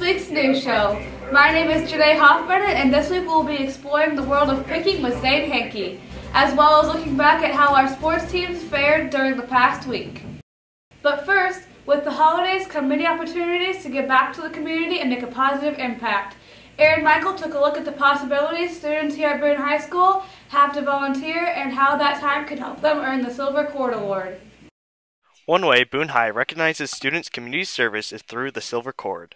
week's news show. My name is Janae Hoffman, and this week we'll be exploring the world of picking with Zane Hankey, as well as looking back at how our sports teams fared during the past week. But first, with the holidays come many opportunities to give back to the community and make a positive impact. Aaron Michael took a look at the possibilities students here at Boone High School have to volunteer and how that time can help them earn the Silver Cord Award. One way Boone High recognizes students' community service is through the Silver Cord.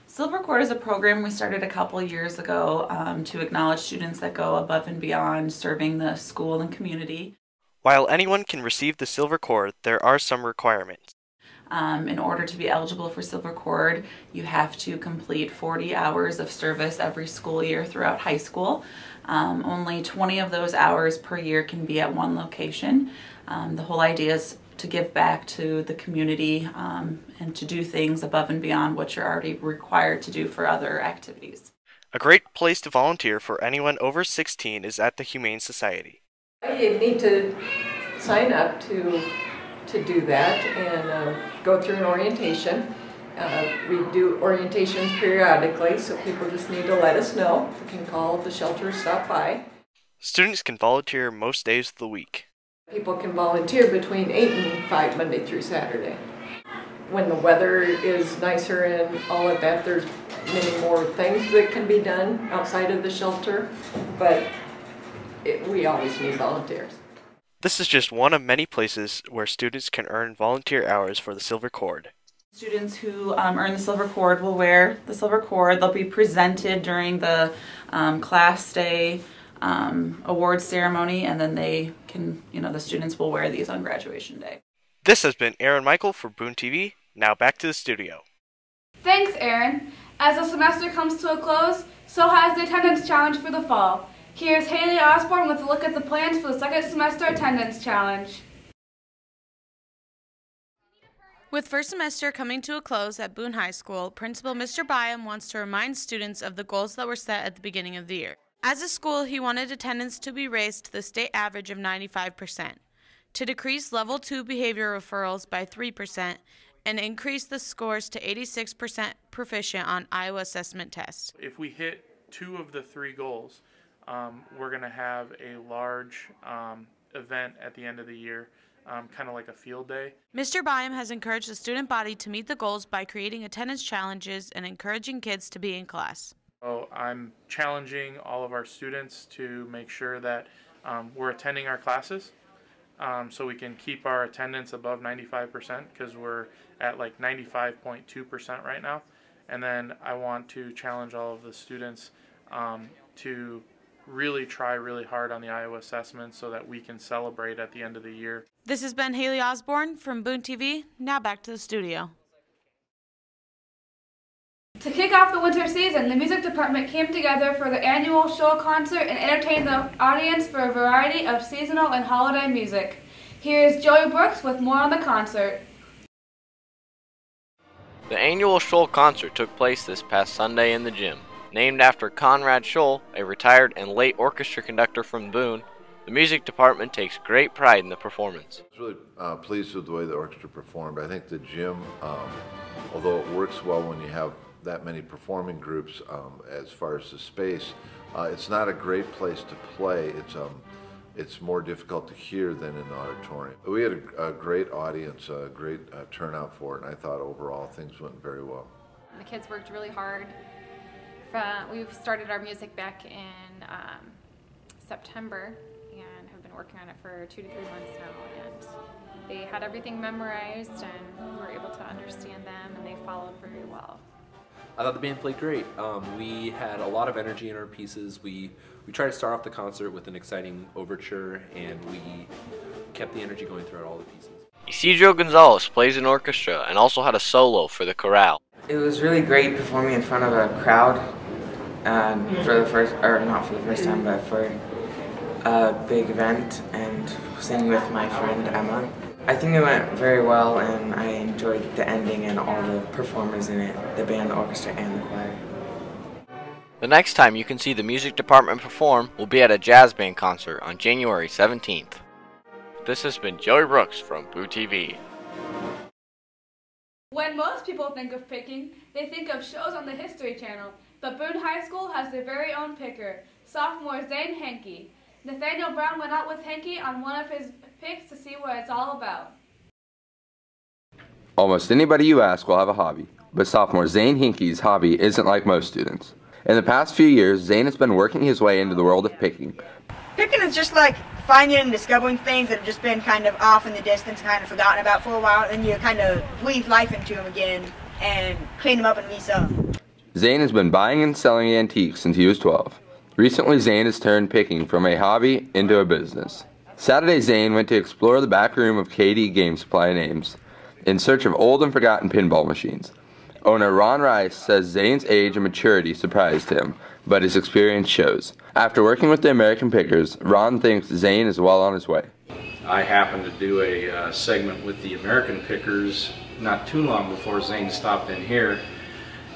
Silver Cord is a program we started a couple years ago to acknowledge students that go above and beyond serving the school and community. While anyone can receive the Silver Cord, there are some requirements. In order to be eligible for Silver Cord, you have to complete 40 hours of service every school year throughout high school. Only 20 of those hours per year can be at one location. The whole idea is to give back to the community and to do things above and beyond what you're already required to do for other activities. A great place to volunteer for anyone over 16 is at the Humane Society. You need to sign up to do that and go through an orientation. We do orientations periodically, so people just need to let us know. They can call the shelter, stop by. Students can volunteer most days of the week. People can volunteer between 8 and 5 Monday through Saturday. When the weather is nicer and all of that, there's many more things that can be done outside of the shelter, but we always need volunteers. This is just one of many places where students can earn volunteer hours for the Silver Cord. Students who earn the Silver Cord will wear the Silver Cord. They'll be presented during the class day award ceremony, and then they can, the students will wear these on graduation day. This has been Aaron Michael for Boone TV. Now back to the studio. Thanks, Aaron. As the semester comes to a close, so has the attendance challenge for the fall. Here's Haley Osborne with a look at the plans for the second semester attendance challenge. With first semester coming to a close at Boone High School, Principal Mr. Byam wants to remind students of the goals that were set at the beginning of the year. As a school, he wanted attendance to be raised to the state average of 95%, to decrease Level 2 behavior referrals by 3%, and increase the scores to 86% proficient on Iowa assessment tests. If we hit 2 of the 3 goals, we're going to have a large event at the end of the year, kind of like a field day. Mr. Byam has encouraged the student body to meet the goals by creating attendance challenges and encouraging kids to be in class. So I'm challenging all of our students to make sure that we're attending our classes so we can keep our attendance above 95% because we're at like 95.2% right now. And then I want to challenge all of the students to really try really hard on the Iowa assessment so that we can celebrate at the end of the year. This has been Haley Osborne from Boone TV. Now back to the studio. To kick off the winter season, the music department came together for the annual show concert and entertained the audience for a variety of seasonal and holiday music. Here's Joey Brooks with more on the concert. The annual Scholl concert took place this past Sunday in the gym. Named after Conrad Scholl, a retired and late orchestra conductor from Boone, the music department takes great pride in the performance. I was really pleased with the way the orchestra performed. I think the gym, although it works well when you have that many performing groups as far as the space, it's not a great place to play. It's more difficult to hear than in the auditorium. We had a great audience, a great turnout for it, and I thought overall things went very well. The kids worked really hard. We've started our music back in September and have been working on it for 2 to 3 months now, and they had everything memorized and were able to understand them, and they followed very well. I thought the band played great. We had a lot of energy in our pieces. We tried to start off the concert with an exciting overture, and we kept the energy going throughout all the pieces. Isidro Gonzalez plays an orchestra and also had a solo for the chorale. It was really great performing in front of a crowd for the first, or not for the first time, but for a big event, and singing with my friend Emma. I think it went very well, and I enjoyed the ending and all the performers in it, the band, the orchestra, and the choir. The next time you can see the music department perform will be at a jazz band concert on January 17th. This has been Joey Brooks from Boone TV. When most people think of picking, they think of shows on the History Channel, but Boone High School has their very own picker, sophomore Zane Henke. Nathaniel Brown went out with Henke on one of his picks to see what it's all about. Almost anybody you ask will have a hobby, but sophomore Zane Henke's hobby isn't like most students. In the past few years, Zane has been working his way into the world of picking. Picking is just like finding and discovering things that have just been kind of off in the distance, kind of forgotten about for a while, and you kind of breathe life into them again and clean them up and resell them. Zane has been buying and selling antiques since he was 12. Recently, Zane has turned picking from a hobby into a business. Saturday, Zane went to explore the back room of KD Game Supply in Ames in search of old and forgotten pinball machines. Owner Ron Rice says Zane's age and maturity surprised him, but his experience shows. After working with the American Pickers, Ron thinks Zane is well on his way. I happened to do a segment with the American Pickers not too long before Zane stopped in here.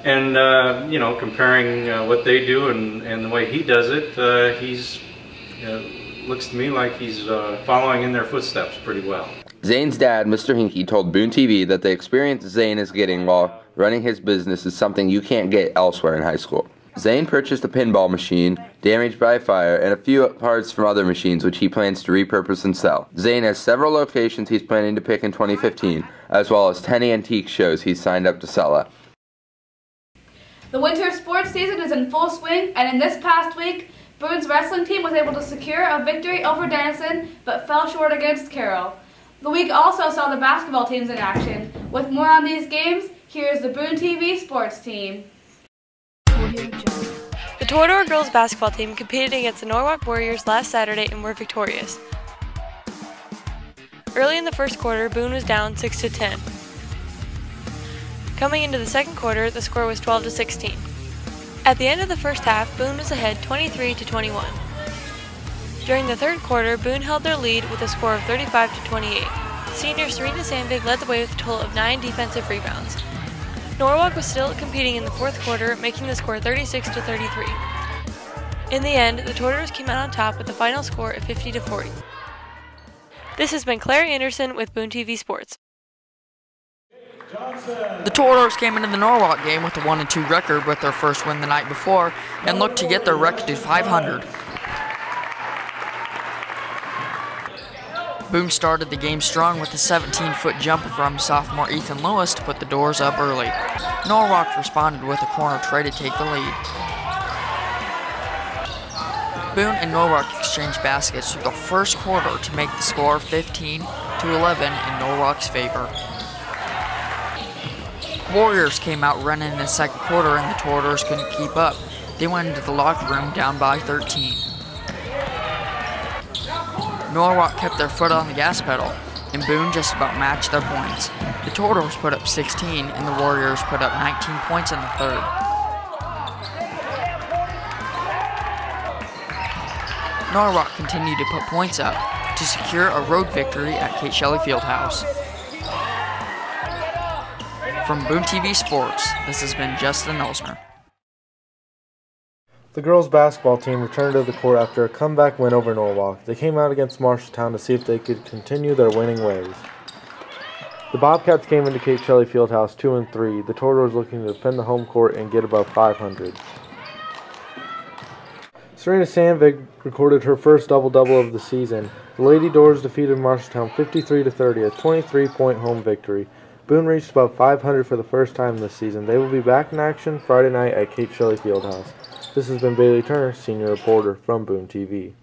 And, you know, comparing what they do and the way he does it, he's looks to me like he's following in their footsteps pretty well. Zane's dad, Mr. Henke, told Boone TV that the experience Zane is getting while running his business is something you can't get elsewhere in high school. Zane purchased a pinball machine, damaged by a fire, and a few parts from other machines which he plans to repurpose and sell. Zane has several locations he's planning to pick in 2015, as well as 10 antique shows he's signed up to sell at. The winter sports season is in full swing, and in this past week, Boone's wrestling team was able to secure a victory over Denison, but fell short against Carroll. The week also saw the basketball teams in action. With more on these games, here's the Boone TV sports team. The Torador girls basketball team competed against the Norwalk Warriors last Saturday and were victorious. Early in the first quarter, Boone was down 6-10. Coming into the second quarter, the score was 12-16. At the end of the first half, Boone was ahead 23-21. During the third quarter, Boone held their lead with a score of 35-28. Senior Serena Sandvig led the way with a total of 9 defensive rebounds. Norwalk was still competing in the fourth quarter, making the score 36-33. In the end, the Toradors came out on top with the final score of 50-40. This has been Claire Anderson with Boone TV Sports. The Toradors came into the Norwalk game with a 1-2 record with their first win the night before and looked to get their record to 500. Boone started the game strong with a 17-foot jumper from sophomore Ethan Lewis to put the doors up early. Norwalk responded with a corner try to take the lead. Boone and Norwalk exchanged baskets through the first quarter to make the score 15-11 in Norwalk's favor. Warriors came out running in the second quarter and the Toradors couldn't keep up. They went into the locker room down by 13. Norwalk kept their foot on the gas pedal, and Boone just about matched their points. The Toradors put up 16, and the Warriors put up 19 points in the third. Norwalk continued to put points up to secure a road victory at Kate Shelley Fieldhouse. From Boone TV Sports, this has been Justin Elsner. The girls' basketball team returned to the court after a comeback win over Norwalk. They came out against Marshalltown to see if they could continue their winning ways. The Bobcats came into Kate Shelley Fieldhouse 2-3. The Toradors looking to defend the home court and get above 500. Serena Sandvig recorded her first double-double of the season. The Lady Doors defeated Marshalltown 53-30, a 23-point home victory. Boone reached above 500 for the first time this season. They will be back in action Friday night at Kate Shelley Fieldhouse. This has been Bailey Turner, senior reporter from Boone TV.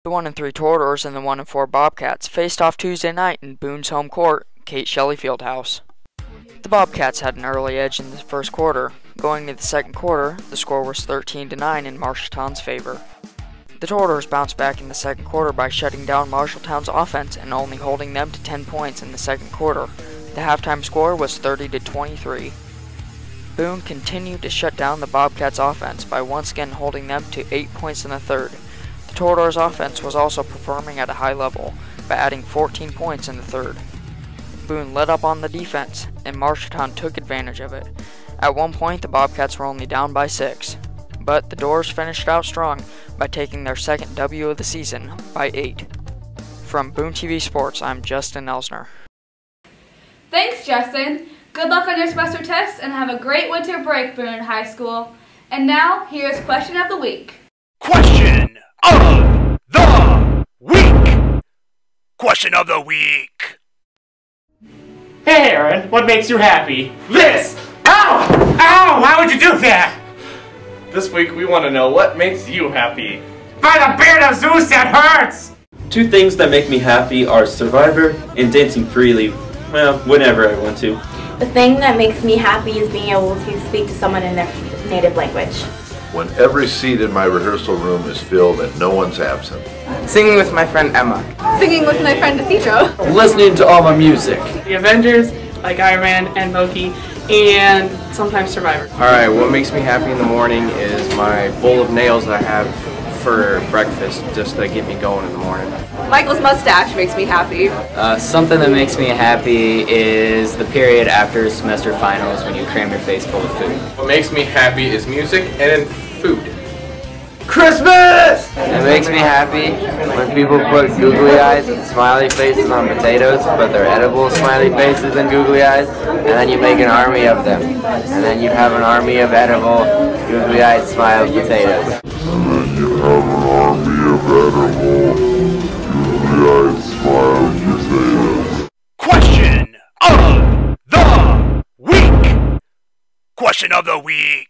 The 1-3 Toradors and the 1-4 Bobcats faced off Tuesday night in Boone's home court, Kate Shelley Fieldhouse. The Bobcats had an early edge in the first quarter. Going into the second quarter, the score was 13-9 in Marshalltown's favor. The Toradors bounced back in the second quarter by shutting down Marshalltown's offense and only holding them to 10 points in the second quarter. The halftime score was 30-23. Boone continued to shut down the Bobcats' offense by once again holding them to 8 points in the third. The Toradors' offense was also performing at a high level by adding 14 points in the third. Boone let up on the defense, and Marshalltown took advantage of it. At one point, the Bobcats were only down by 6, but the Doors finished out strong by taking their second W of the season by 8. From Boone TV Sports, I'm Justin Elsner. Thanks, Justin. Good luck on your semester tests and have a great winter break, Boone High School. And now, here's Question of the Week. Question of the Week! Question of the Week! Hey Aaron, what makes you happy? This! Ow! Ow! Why would you do that? This week we want to know what makes you happy. By the beard of Zeus, that hurts! 2 things that make me happy are Survivor and dancing freely, well, whenever I want to. The thing that makes me happy is being able to speak to someone in their native language. When every seat in my rehearsal room is filled and no one's absent. Singing with my friend Emma. Singing with my friend Isidro. Listening to all my music. The Avengers, like Iron Man and Loki, and sometimes Survivor. Alright, what makes me happy in the morning is my bowl of nails that I have for breakfast, just to get me going in the morning. Michael's mustache makes me happy. Something that makes me happy is the period after semester finals when you cram your face full of food. What makes me happy is music and food. Christmas! It makes me happy when people put googly eyes and smiley faces on potatoes, but they're edible smiley faces and googly eyes, and then you make an army of them. And then you have an army of edible, googly eyed smiled potatoes. Question of the Week! Question of the Week!